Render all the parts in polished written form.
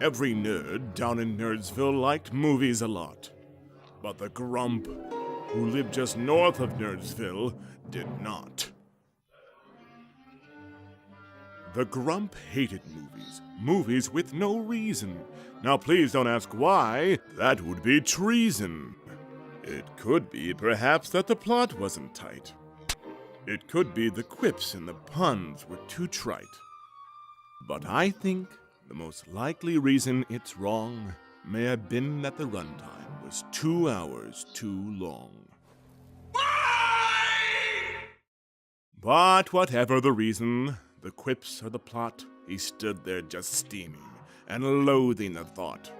Every nerd down in Nerdsville liked movies a lot. But the Grump, who lived just north of Nerdsville, did not. The Grump hated movies with no reason. Now please don't ask why, that would be treason. It could be perhaps that the plot wasn't tight. It could be the quips and the puns were too trite. But I think the most likely reason it's wrong may have been that the runtime was 2 hours too long. But whatever the reason, the quips or the plot, he stood there just steaming and loathing the thought.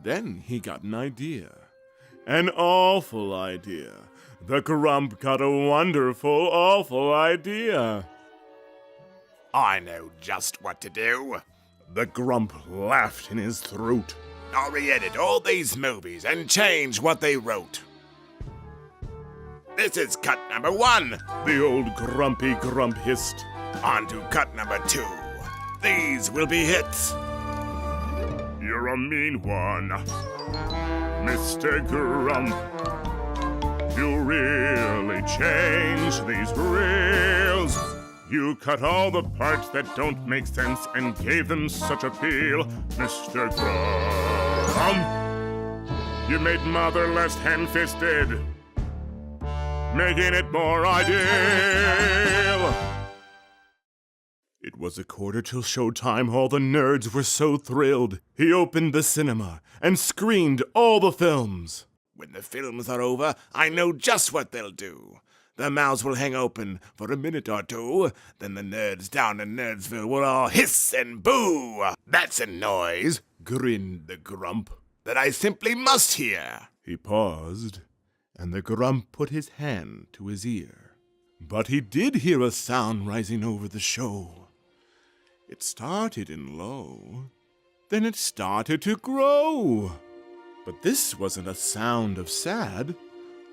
Then he got an idea. An awful idea. The Grump got a wonderful, awful idea. I know just what to do. The Grump laughed in his throat. I'll re-edit all these movies and change what they wrote. This is cut number 1. The old grumpy Grump hissed. On to cut number 2. These will be hits. You're a mean one, Mr. Grump. You really changed these reels. You cut all the parts that don't make sense and gave them such appeal, Mr. Grump. You made Mother less hand-fisted, making it more ideal. It was 1/4 till showtime. All the nerds were so thrilled. He opened the cinema and screened all the films. When the films are over, I know just what they'll do. Their mouths will hang open for a minute or two. Then the nerds down in Nerdsville will all hiss and boo. That's a noise, Grinned the Grump. that I simply must hear. He paused, and the Grump put his hand to his ear. But he did hear a sound rising over the show. It started in low, then it started to grow. But this wasn't a sound of sad.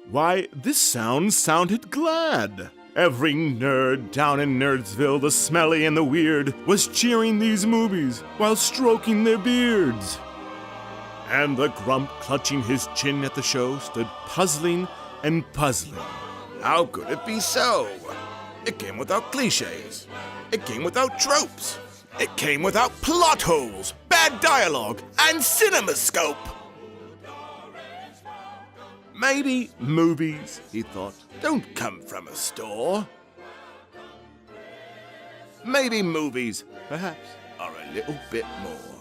Why, this sound sounded glad. Every nerd down in Nerdsville, the smelly and the weird, was cheering these movies while stroking their beards. And the Grump, clutching his chin at the show, stood puzzling and puzzling. How could it be so? It came without cliches. It came without tropes. It came without plot holes, bad dialogue, and cinemascope. Maybe movies, he thought, Don't come from a store. Maybe movies, perhaps, are a little bit more.